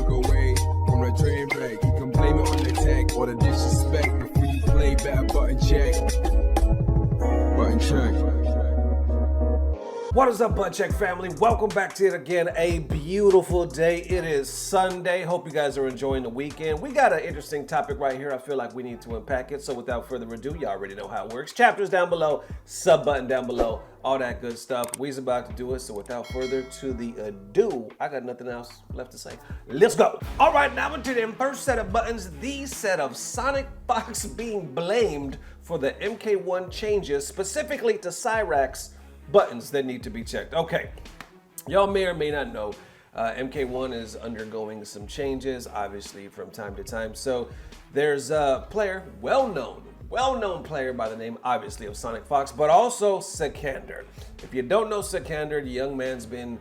took away from the train wreck. You can blame it on the tech or the disrespect. Before you play, better button check. Button check. What is up, Butt Check family? Welcome back to it again. A beautiful day. It is Sunday. Hope you guys are enjoying the weekend. We got an interesting topic right here. I feel like we need to unpack it. So without further ado, y'all already know how it works. Chapters down below, sub button down below, all that good stuff. We's about to do it. So without further to the ado, I got nothing else left to say. Let's go. All right, now into the first set of buttons. The set of Sonic Fox being blamed for the MK1 changes, specifically to Cyrax buttons that need to be checked. Okay, y'all may or may not know MK1 is undergoing some changes, obviously, from time to time. So there's a player, well-known player by the name, obviously, of Sonic Fox, but also Sikander. If you don't know Sikander, the young man's been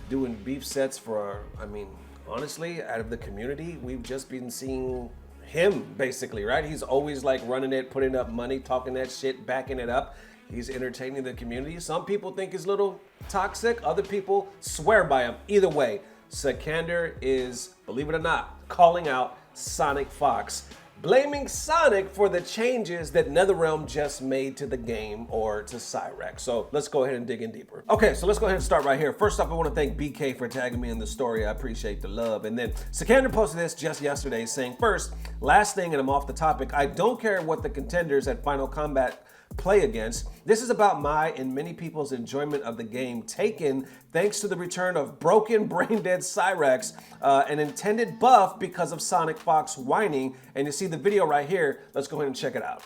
doing beef sets for, I mean, honestly, out of the community, we've just been seeing him, basically, right? He's always like running it, putting up money, talking that shit, backing it up. He's entertaining the community. Some people think he's a little toxic. Other people swear by him. Either way, Sikander is, believe it or not, calling out Sonic Fox, blaming Sonic for the changes that NetherRealm just made to the game or to Cyrax. So let's go ahead and dig in deeper. Okay, so let's go ahead and start right here. First off, I want to thank BK for tagging me in the story. I appreciate the love. And then Sikander posted this just yesterday saying, first, last thing, and I'm off the topic, I don't care what the contenders at Final Combat play against. This is about my and many people's enjoyment of the game, taken thanks to the return of broken, brain-dead Cyrax, an intended buff because of Sonic Fox whining. And you see the video right here. Let's go ahead and check it out.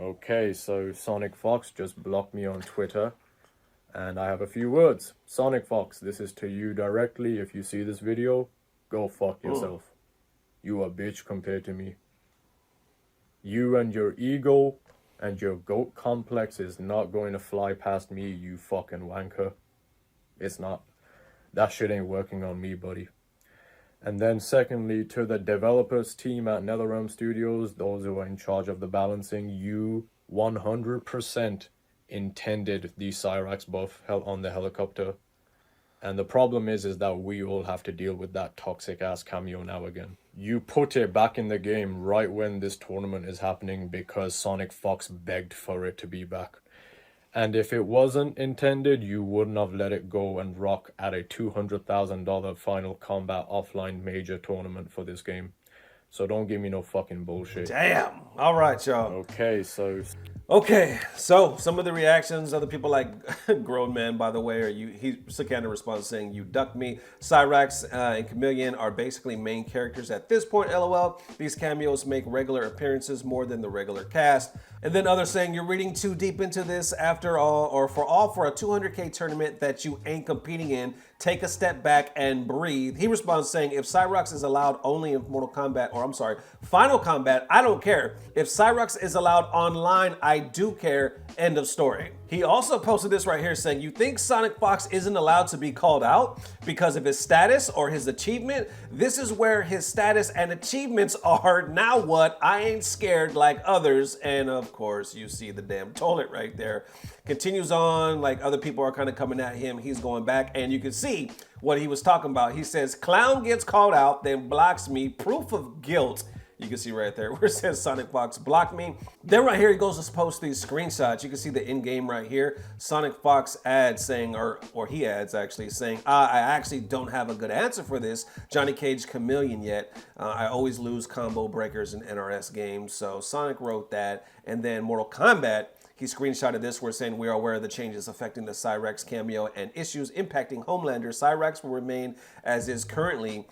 Okay, so Sonic Fox just blocked me on Twitter, and I have a few words. Sonic Fox, this is to you directly. If you see this video, go fuck yourself. You a bitch compared to me. You and your ego and your goat complex is not going to fly past me, you fucking wanker. It's not. That shit ain't working on me, buddy. And then secondly, to the developers team at NetherRealm Studios, those who are in charge of the balancing, you 100% intended the Cyrax buff on the helicopter. And the problem is that we all have to deal with that toxic ass cameo now again. You put it back in the game right when this tournament is happening because Sonic Fox begged for it to be back. And if it wasn't intended, you wouldn't have let it go and rock at a $200,000 Final Combat offline major tournament for this game. So don't give me no fucking bullshit. Damn. All right, y'all. Okay, so some of the reactions, other people like Grown Man, by the way, or Sikander responds saying, you ducked me. Cyrax and Chameleon are basically main characters at this point, LOL. These cameos make regular appearances more than the regular cast. And then others saying, you're reading too deep into this after all, or for a 200K tournament that you ain't competing in. Take a step back and breathe. He responds saying, if Cyrax is allowed only in Final Combat, I don't care. If Cyrax is allowed online, I do care. End of story. He also posted this right here saying, you think Sonic Fox isn't allowed to be called out because of his status or his achievement? This is where his status and achievements are. Now what? I ain't scared like others. And of course, you see the damn toilet right there. Continues on, like other people are kind of coming at him. He's going back, and you can see what he was talking about. He says, clown gets called out, then blocks me. Proof of guilt. You can see right there where it says Sonic Fox blocked me. Then right here, he goes to post these screenshots. You can see the in-game right here. Sonic Fox adds saying, or he adds actually saying, I actually don't have a good answer for this Johnny Cage Chameleon yet. I always lose combo breakers in NRS games. So Sonic wrote that. And then Mortal Kombat, he screenshotted this where saying, we are aware of the changes affecting the Cyrax cameo and issues impacting Homelander. Cyrax will remain as is currently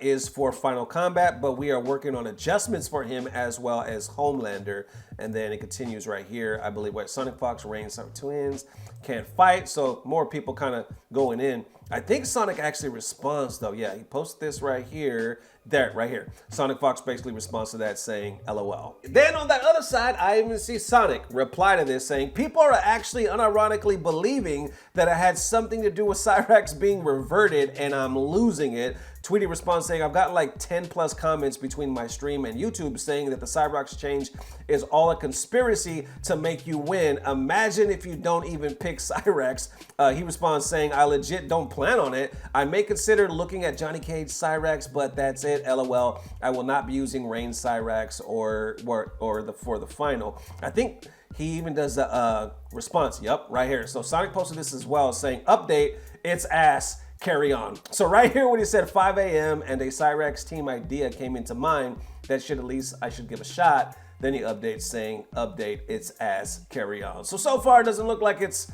is for Final Combat, but we are working on adjustments for him as well as Homelander. And then it continues right here. I believe what Sonic Fox, Reigns, twins can't fight. So more people kind of going in. I think Sonic actually responds though. Yeah, he posted this right here. There, right here. Sonic Fox basically responds to that saying, LOL. Then on that other side, I even see Sonic reply to this saying, people are actually unironically believing that it had something to do with Cyrax being reverted and I'm losing it. Tweety responds saying, I've gotten like 10 plus comments between my stream and YouTube saying that the Cyrax change is all a conspiracy to make you win. Imagine if you don't even pick Cyrax. He responds saying, I legit don't plan on it. I may consider looking at Johnny Cage Cyrax, but that's it. LOL. I will not be using Rain Cyrax or for the final. I think he even does a response. Yep, right here. So Sonic posted this as well, saying, update, it's ass, carry on. So right here when he said 5 a.m. and a Cyrax team idea came into mind, that should at least, I should give a shot. Then he updates saying, update, it's ass, carry on. So far it doesn't look like it's,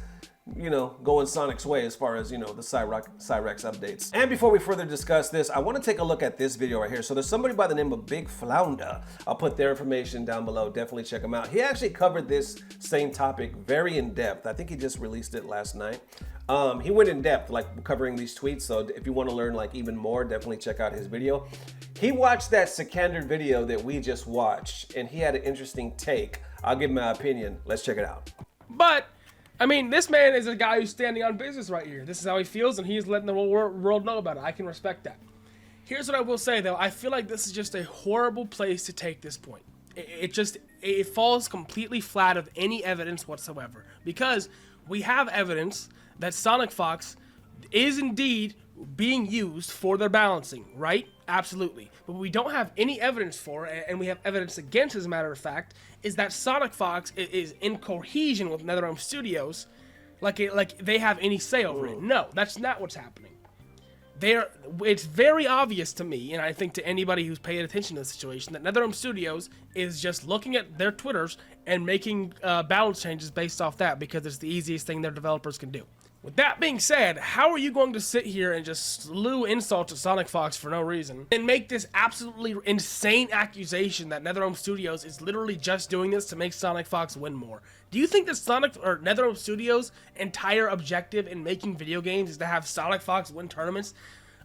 you know, going Sonic's way as far as, you know, the Cyrax updates. And before we further discuss this, I want to take a look at this video right here. So there's somebody by the name of Big Flounda. I'll put their information down below. Definitely check them out. He actually covered this same topic very in depth. I think he just released it last night. He went in depth, like covering these tweets. So if you want to learn like even more, definitely check out his video. He watched that Sikander video that we just watched, and he had an interesting take. I'll give my opinion. Let's check it out. But I mean, this man is a guy who's standing on business right here. This is how he feels, and he's letting the world know about it. I can respect that. Here's what I will say, though. I feel like this is just a horrible place to take this point. It falls completely flat of any evidence whatsoever. Because we have evidence that Sonic Fox is indeed being used for their balancing, right? Absolutely. But we don't have any evidence for, and we have evidence against, as a matter of fact, is that Sonic Fox is in cohesion with NetherRealm Studios, like they have any say over it. No, that's not what's happening. It's very obvious to me, and I think to anybody who's paying attention to the situation, that NetherRealm Studios is just looking at their Twitters and making balance changes based off that, because it's the easiest thing their developers can do. With that being said, how are you going to sit here and just slew insults at Sonic Fox for no reason and make this absolutely insane accusation that NetherRealm Studios is literally just doing this to make Sonic Fox win more? Do you think that NetherRealm Studios' entire objective in making video games is to have Sonic Fox win tournaments?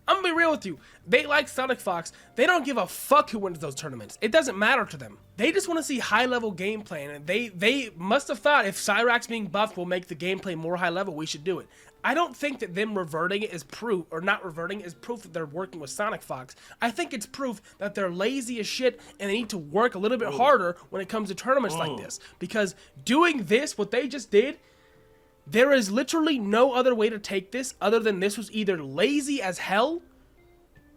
I'm gonna be real with you. They like Sonic Fox. They don't give a fuck who wins those tournaments. It doesn't matter to them. They just want to see high-level gameplay, and they must have thought if Cyrax being buffed will make the gameplay more high-level, we should do it. I don't think that them reverting it is proof, or not reverting is proof that they're working with Sonic Fox. I think it's proof that they're lazy as shit, and they need to work a little bit harder when it comes to tournaments like this. Because doing this, what they just did, there is literally no other way to take this other than this was either lazy as hell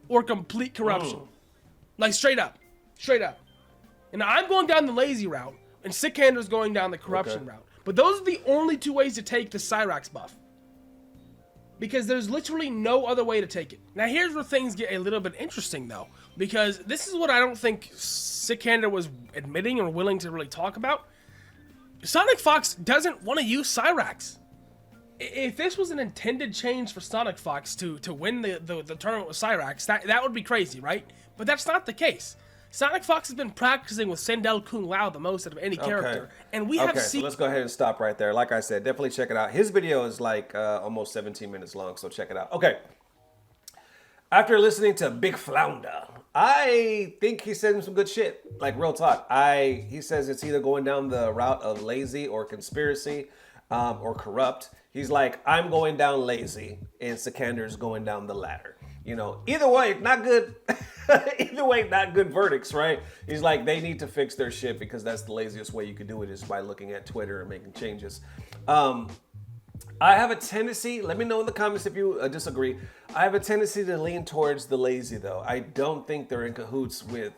or complete corruption. Like straight up. Straight up. And I'm going down the lazy route, and Sikander's going down the corruption route. But those are the only two ways to take the Cyrax buff. Because there's literally no other way to take it. Now here's where things get a little bit interesting though. Because this is what I don't think Sikander was admitting or willing to really talk about. Sonic Fox doesn't want to use Cyrax. If this was an intended change for Sonic Fox to win the tournament with Cyrax, that would be crazy, right? But that's not the case. Sonic Fox has been practicing with Sendel Kung Lao the most out of any character. And we have seen... So let's go ahead and stop right there. Like I said, definitely check it out. His video is like almost 17 minutes long, so check it out. Okay. After listening to Big Flounda, I think he said some good shit. Like, real talk. He says it's either going down the route of lazy or conspiracy or corrupt. He's like, I'm going down lazy, and Sikander's going down the latter. You know, either way, not good. Either way, not good verdicts, right? He's like, they need to fix their shit because that's the laziest way you could do it is by looking at Twitter and making changes. I have a tendency, let me know in the comments if you disagree. I have a tendency to lean towards the lazy, though. I don't think they're in cahoots with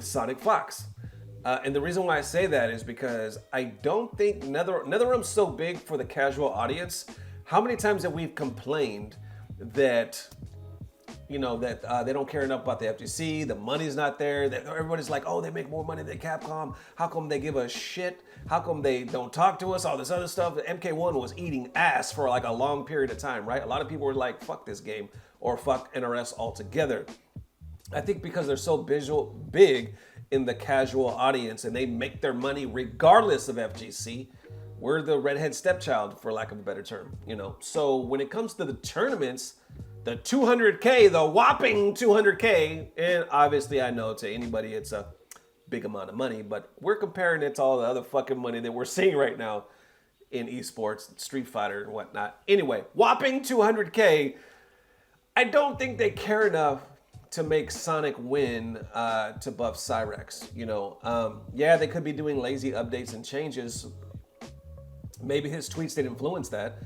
Sonic Fox. And the reason why I say that is because I don't think NetherRealm's so big for the casual audience. How many times have we complained that, you know, that they don't care enough about the FGC, the money's not there, that everybody's like, oh, they make more money than Capcom. How come they give us shit? How come they don't talk to us? All this other stuff. MK1 was eating ass for like a long period of time, right? A lot of people were like, fuck this game or fuck NRS altogether. I think because they're so big in the casual audience and they make their money regardless of FGC, we're the redhead stepchild, for lack of a better term, you know? So when it comes to the tournaments, the 200K, the whopping 200K, and obviously I know to anybody it's a big amount of money, but we're comparing it to all the other fucking money that we're seeing right now in esports, Street Fighter and whatnot. Anyway, whopping 200K, I don't think they care enough to make Sonic win to buff Cyrex. You know, yeah, they could be doing lazy updates and changes. Maybe his tweets did influence that,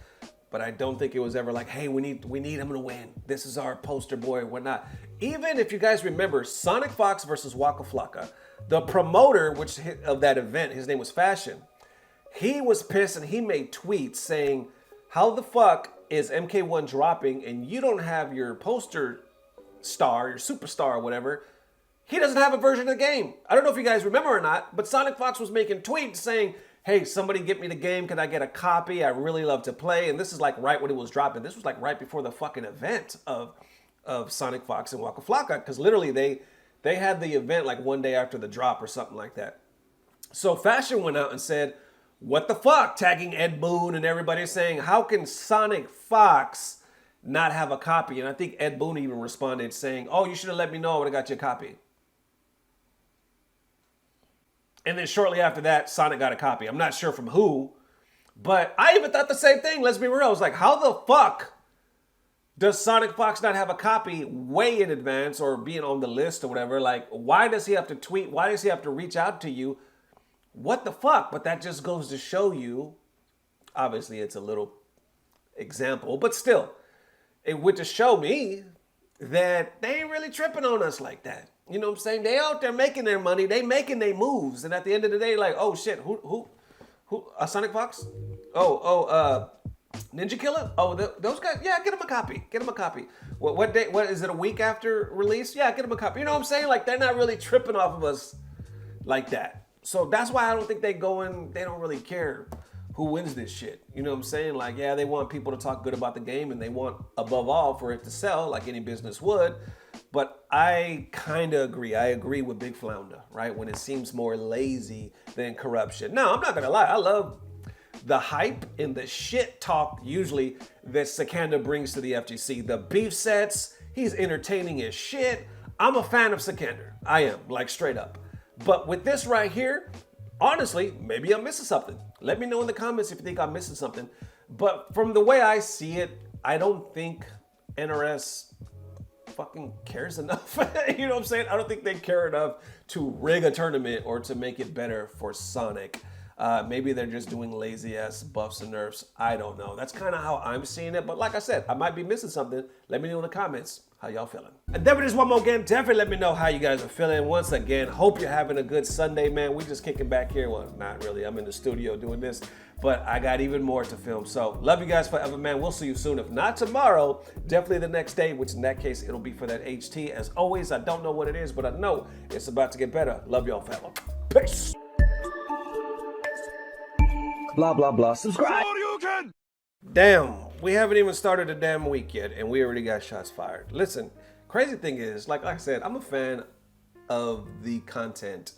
but I don't think it was ever like, hey, we need him to win. This is our poster boy and whatnot. Even if you guys remember Sonic Fox versus Waka Flocka, the promoter of that event, his name was Fashion. He was pissed and he made tweets saying, how the fuck is MK1 dropping and you don't have your poster star, your superstar or whatever? He doesn't have a version of the game. I don't know if you guys remember or not, but Sonic Fox was making tweets saying, hey, somebody get me the game. Can I get a copy? I really love to play. And this is like right when it was dropping. This was like right before the fucking event of Sonic Fox and Waka Flocka, because literally they had the event like one day after the drop or something like that. So Fashion went out and said, what the fuck? Tagging Ed Boon and everybody saying, how can Sonic Fox not have a copy? And I think Ed Boon even responded saying, oh, you should have let me know. I would have got you a copy. And then shortly after that, Sonic got a copy. I'm not sure from who, but I even thought the same thing. Let's be real. I was like, how the fuck does Sonic Fox not have a copy way in advance or being on the list or whatever? Like, why does he have to tweet? Why does he have to reach out to you? What the fuck? But that just goes to show you, obviously it's a little example, but still, it would to show me that they ain't really tripping on us like that. You know what I'm saying? They out there making their money, they making their moves, and at the end of the day, like, oh shit, who, Sonic Fox? Ninja Killer? Oh, those guys? Yeah, get him a copy. Get him a copy. What day? What is it? A week after release? Yeah, get him a copy. You know what I'm saying? Like, they're not really tripping off of us like that. So that's why I don't think they don't really care who wins this shit. You know what I'm saying? Like, yeah, they want people to talk good about the game and they want, above all, for it to sell like any business would. But I kind of agree. I agree with Big Flounda, right? When it seems more lazy than corruption. Now, I'm not going to lie. I love the hype and the shit talk usually that Sikander brings to the FGC. The beef sets, he's entertaining as shit. I'm a fan of Sikander. I am, like straight up. But with this right here, honestly, maybe I'm missing something. Let me know in the comments if you think I'm missing something. But from the way I see it, I don't think NRS fucking cares enough. You know what I'm saying? I don't think they care enough to rig a tournament or to make it better for Sonic. Maybe they're just doing lazy ass buffs and nerfs. I don't know. That's kind of how I'm seeing it. But like I said, I might be missing something. Let me know in the comments how y'all feeling. And then just one more again, definitely let me know how you guys are feeling. Once again, hope you're having a good Sunday, man. We just kicking back here. Well, not really. I'm in the studio doing this, but I got even more to film. So love you guys forever, man. We'll see you soon. If not tomorrow, definitely the next day, which in that case, it'll be for that HT. As always, I don't know what it is, but I know it's about to get better. Love y'all forever. Peace. Blah, blah, blah. Subscribe. Damn, we haven't even started a damn week yet, and we already got shots fired. Listen, crazy thing is, like I said, I'm a fan of the content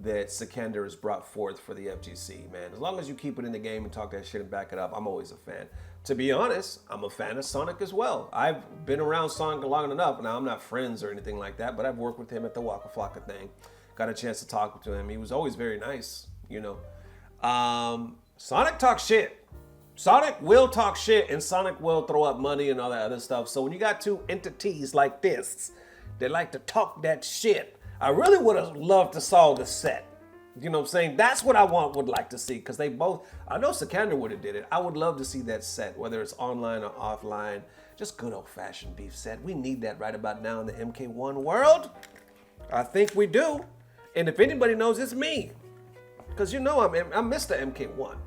that Sikander has brought forth for the FGC, man. As long as you keep it in the game and talk that shit and back it up, I'm always a fan. To be honest, I'm a fan of Sonic as well. I've been around Sonic long enough. Now, I'm not friends or anything like that, but I've worked with him at the Waka Flocka thing. Got a chance to talk to him. He was always very nice, you know. Sonic talks shit. Sonic will talk shit and Sonic will throw up money and all that other stuff. So when you got two entities like this that like to talk that shit, I really would have loved to saw the set. You know what I'm saying? That's what I would like to see, because they both, I know Sikander would have did it. I would love to see that set, whether it's online or offline. Just good old fashioned beef set. We need that right about now in the MK1 world. I think we do. And if anybody knows, it's me. Because you know I'm Mr. MK1.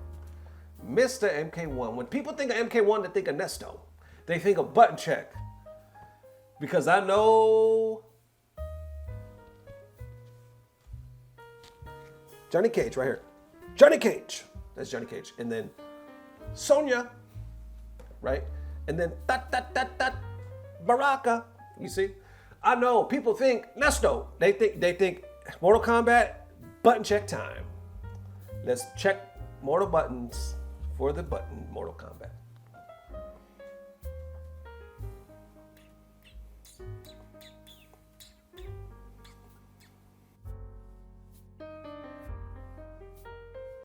Mr. MK1. When people think of MK1, they think of Nesto. They think of Button Check. Because I know Johnny Cage right here. Johnny Cage. That's Johnny Cage. And then Sonya, right? And then Baraka. You see? I know people think Nesto. They think Mortal Kombat, button check time. Let's check mortal buttons for the button Mortal Kombat.